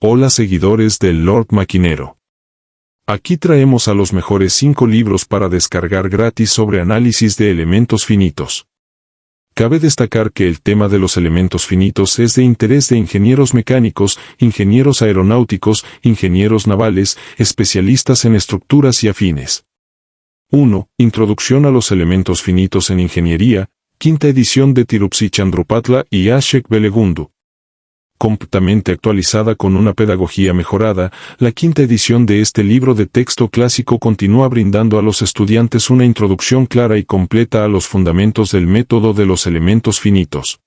Hola seguidores del Lord Maquinero. Aquí traemos a los mejores 5 libros para descargar gratis sobre análisis de elementos finitos. Cabe destacar que el tema de los elementos finitos es de interés de ingenieros mecánicos, ingenieros aeronáuticos, ingenieros navales, especialistas en estructuras y afines. 1. Introducción a los elementos finitos en ingeniería, quinta edición de Tirupsi Chandrupatla y Ashek Belegundu. Completamente actualizada con una pedagogía mejorada, la quinta edición de este libro de texto clásico continúa brindando a los estudiantes una introducción clara y completa a los fundamentos del método de los elementos finitos.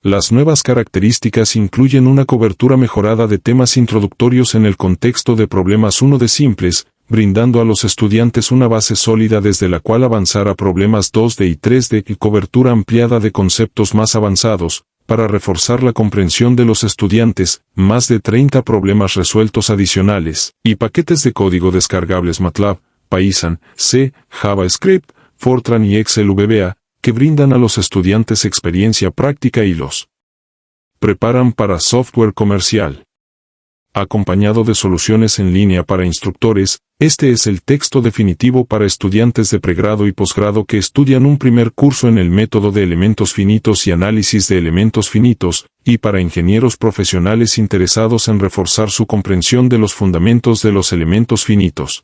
Las nuevas características incluyen una cobertura mejorada de temas introductorios en el contexto de problemas 1 de simples, brindando a los estudiantes una base sólida desde la cual avanzar a problemas 2D y 3D y cobertura ampliada de conceptos más avanzados. Para reforzar la comprensión de los estudiantes, más de 30 problemas resueltos adicionales, y paquetes de código descargables MATLAB, Python, C, JavaScript, Fortran y Excel VBA, que brindan a los estudiantes experiencia práctica y los preparan para software comercial. Acompañado de soluciones en línea para instructores, este es el texto definitivo para estudiantes de pregrado y posgrado que estudian un primer curso en el método de elementos finitos y análisis de elementos finitos, y para ingenieros profesionales interesados en reforzar su comprensión de los fundamentos de los elementos finitos.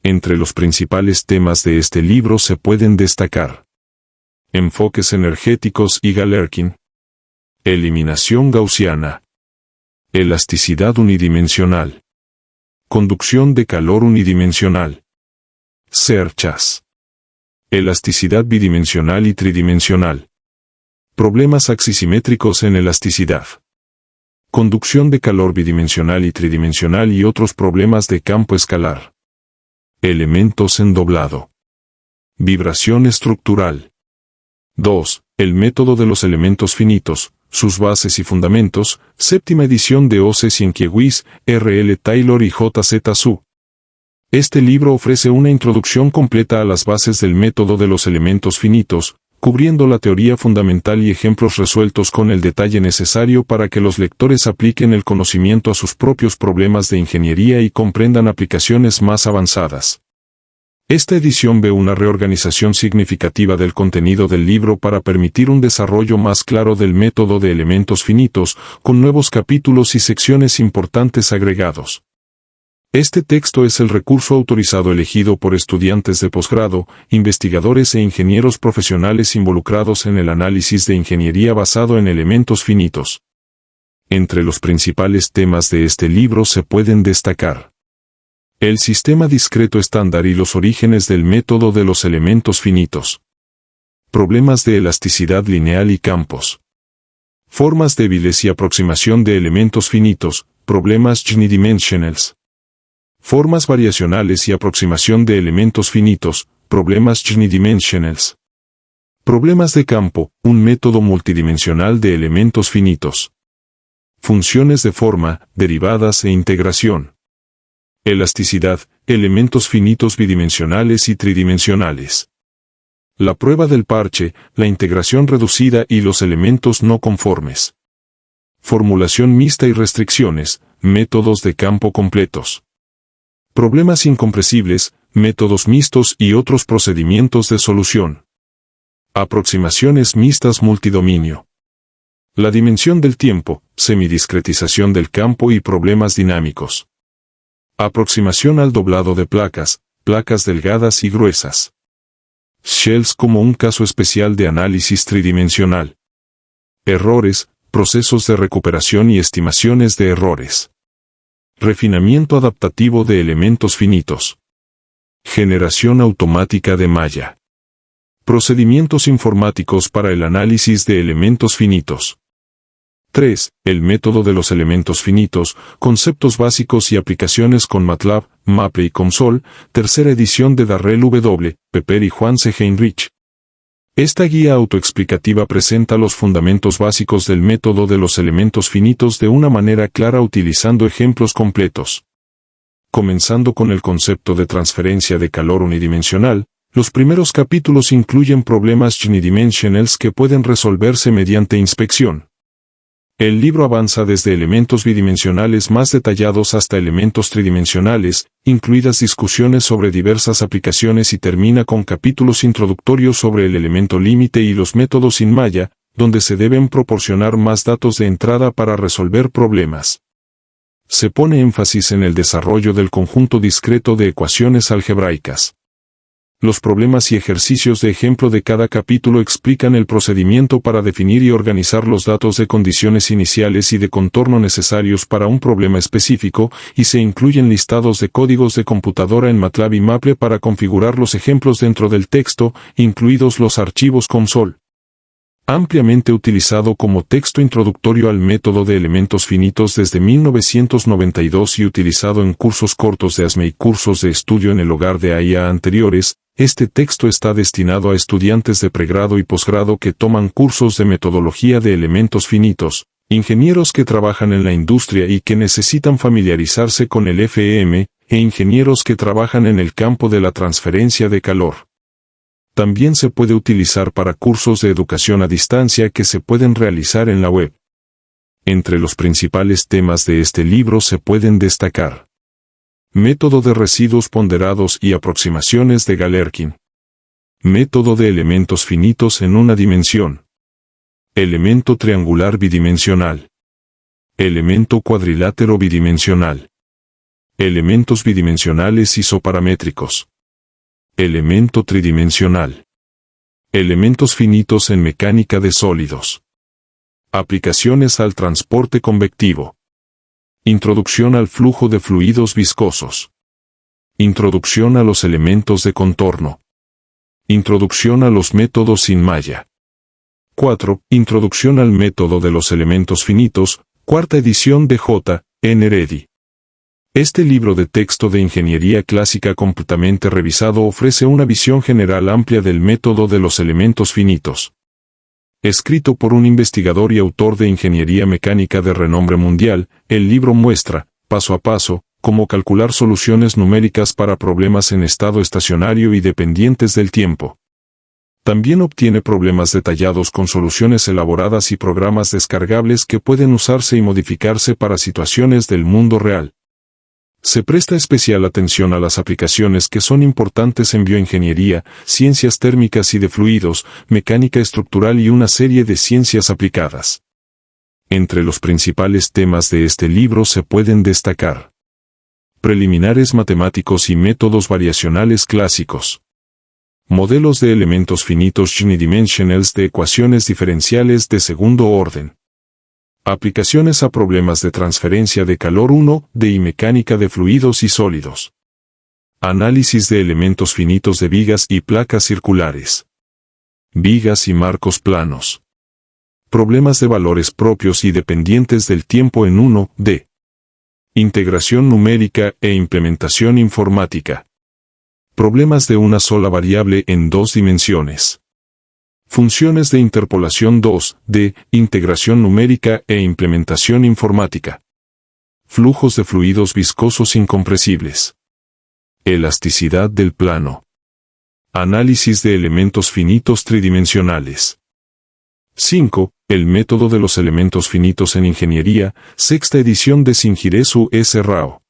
Entre los principales temas de este libro se pueden destacar: enfoques energéticos y Galerkin, eliminación gaussiana, elasticidad unidimensional, conducción de calor unidimensional, cerchas, elasticidad bidimensional y tridimensional, problemas axisimétricos en elasticidad, conducción de calor bidimensional y tridimensional y otros problemas de campo escalar, elementos en doblado, vibración estructural. 2. El método de los elementos finitos, sus bases y fundamentos, séptima edición de O.C. Sienkiewicz, R.L. Taylor y J.Z. Su. Este libro ofrece una introducción completa a las bases del método de los elementos finitos, cubriendo la teoría fundamental y ejemplos resueltos con el detalle necesario para que los lectores apliquen el conocimiento a sus propios problemas de ingeniería y comprendan aplicaciones más avanzadas. Esta edición ve una reorganización significativa del contenido del libro para permitir un desarrollo más claro del método de elementos finitos, con nuevos capítulos y secciones importantes agregados. Este texto es el recurso autorizado elegido por estudiantes de posgrado, investigadores e ingenieros profesionales involucrados en el análisis de ingeniería basado en elementos finitos. Entre los principales temas de este libro se pueden destacar: el sistema discreto estándar y los orígenes del método de los elementos finitos. Problemas de elasticidad lineal y campos. Formas débiles y aproximación de elementos finitos, problemas unidimensionals. Formas variacionales y aproximación de elementos finitos, problemas unidimensionals. Problemas de campo, un método multidimensional de elementos finitos. Funciones de forma, derivadas e integración. Elasticidad, elementos finitos bidimensionales y tridimensionales. La prueba del parche, la integración reducida y los elementos no conformes. Formulación mixta y restricciones, métodos de campo completos. Problemas incompresibles, métodos mixtos y otros procedimientos de solución. Aproximaciones mixtas multidominio. La dimensión del tiempo, semidiscretización del campo y problemas dinámicos. Aproximación al doblado de placas, placas delgadas y gruesas. Shells como un caso especial de análisis tridimensional. Errores, procesos de recuperación y estimaciones de errores. Refinamiento adaptativo de elementos finitos. Generación automática de malla. Procedimientos informáticos para el análisis de elementos finitos. 3. El método de los elementos finitos, conceptos básicos y aplicaciones con MATLAB, Maple y COMSOL, tercera edición de Darrell W. Pepper y Juan C. Heinrich. Esta guía autoexplicativa presenta los fundamentos básicos del método de los elementos finitos de una manera clara utilizando ejemplos completos. Comenzando con el concepto de transferencia de calor unidimensional, los primeros capítulos incluyen problemas unidimensionals que pueden resolverse mediante inspección. El libro avanza desde elementos bidimensionales más detallados hasta elementos tridimensionales, incluidas discusiones sobre diversas aplicaciones, y termina con capítulos introductorios sobre el elemento límite y los métodos in Maya, donde se deben proporcionar más datos de entrada para resolver problemas. Se pone énfasis en el desarrollo del conjunto discreto de ecuaciones algebraicas. Los problemas y ejercicios de ejemplo de cada capítulo explican el procedimiento para definir y organizar los datos de condiciones iniciales y de contorno necesarios para un problema específico, y se incluyen listados de códigos de computadora en MATLAB y Maple para configurar los ejemplos dentro del texto, incluidos los archivos console. Ampliamente utilizado como texto introductorio al método de elementos finitos desde 1992 y utilizado en cursos cortos de ASME y cursos de estudio en el hogar de AIA anteriores, este texto está destinado a estudiantes de pregrado y posgrado que toman cursos de metodología de elementos finitos, ingenieros que trabajan en la industria y que necesitan familiarizarse con el FEM, e ingenieros que trabajan en el campo de la transferencia de calor. También se puede utilizar para cursos de educación a distancia que se pueden realizar en la web. Entre los principales temas de este libro se pueden destacar: método de residuos ponderados y aproximaciones de Galerkin, método de elementos finitos en una dimensión, elemento triangular bidimensional, elemento cuadrilátero bidimensional, elementos bidimensionales isoparamétricos, elemento tridimensional, elementos finitos en mecánica de sólidos, aplicaciones al transporte convectivo, introducción al flujo de fluidos viscosos, introducción a los elementos de contorno, introducción a los métodos sin malla. 4. Introducción al método de los elementos finitos, cuarta edición de J. N. Reddy. Este libro de texto de ingeniería clásica completamente revisado ofrece una visión general amplia del método de los elementos finitos. Escrito por un investigador y autor de ingeniería mecánica de renombre mundial, el libro muestra, paso a paso, cómo calcular soluciones numéricas para problemas en estado estacionario y dependientes del tiempo. También obtiene problemas detallados con soluciones elaboradas y programas descargables que pueden usarse y modificarse para situaciones del mundo real. Se presta especial atención a las aplicaciones que son importantes en bioingeniería, ciencias térmicas y de fluidos, mecánica estructural y una serie de ciencias aplicadas. Entre los principales temas de este libro se pueden destacar: preliminares matemáticos y métodos variacionales clásicos, modelos de elementos finitos unidimensionals de ecuaciones diferenciales de segundo orden, aplicaciones a problemas de transferencia de calor 1D y mecánica de fluidos y sólidos, análisis de elementos finitos de vigas y placas circulares, vigas y marcos planos, problemas de valores propios y dependientes del tiempo en 1D, integración numérica e implementación informática, problemas de una sola variable en 2 dimensiones. Funciones de interpolación 2D, integración numérica e implementación informática. Flujos de fluidos viscosos incompresibles. Elasticidad del plano. Análisis de elementos finitos tridimensionales. 5. El método de los elementos finitos en ingeniería, sexta edición de Singiresu S. Rao.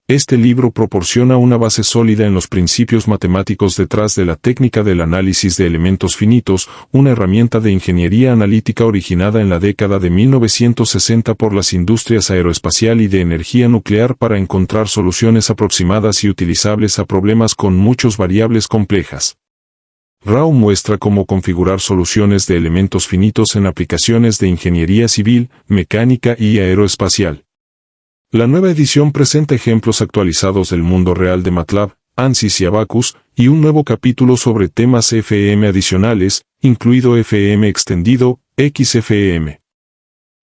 Este libro proporciona una base sólida en los principios matemáticos detrás de la técnica del análisis de elementos finitos, una herramienta de ingeniería analítica originada en la década de 1960 por las industrias aeroespacial y de energía nuclear para encontrar soluciones aproximadas y utilizables a problemas con muchas variables complejas. Rao muestra cómo configurar soluciones de elementos finitos en aplicaciones de ingeniería civil, mecánica y aeroespacial. La nueva edición presenta ejemplos actualizados del mundo real de MATLAB, ANSYS y Abacus, y un nuevo capítulo sobre temas FEM adicionales, incluido FEM extendido, XFEM.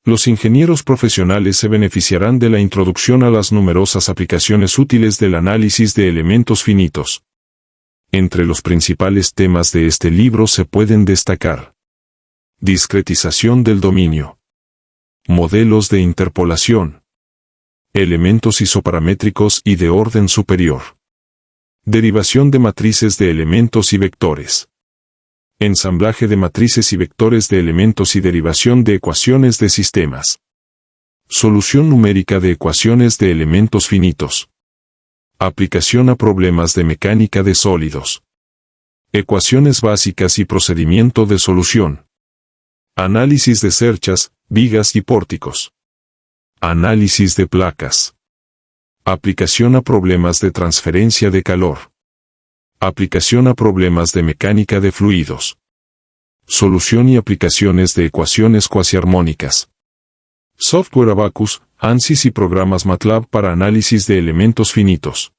Los ingenieros profesionales se beneficiarán de la introducción a las numerosas aplicaciones útiles del análisis de elementos finitos. Entre los principales temas de este libro se pueden destacar: discretización del dominio, modelos de interpolación, elementos isoparamétricos y de orden superior, derivación de matrices de elementos y vectores, Ensamblaje de matrices y vectores de elementos y derivación de ecuaciones de sistemas. Solución numérica de ecuaciones de elementos finitos. Aplicación a problemas de mecánica de sólidos. Ecuaciones básicas y procedimiento de solución. Análisis de cerchas, vigas y pórticos. Análisis de placas. Aplicación a problemas de transferencia de calor. Aplicación a problemas de mecánica de fluidos. Solución y aplicaciones de ecuaciones cuasiarmónicas. Software Abacus, ANSYS y programas MATLAB para análisis de elementos finitos.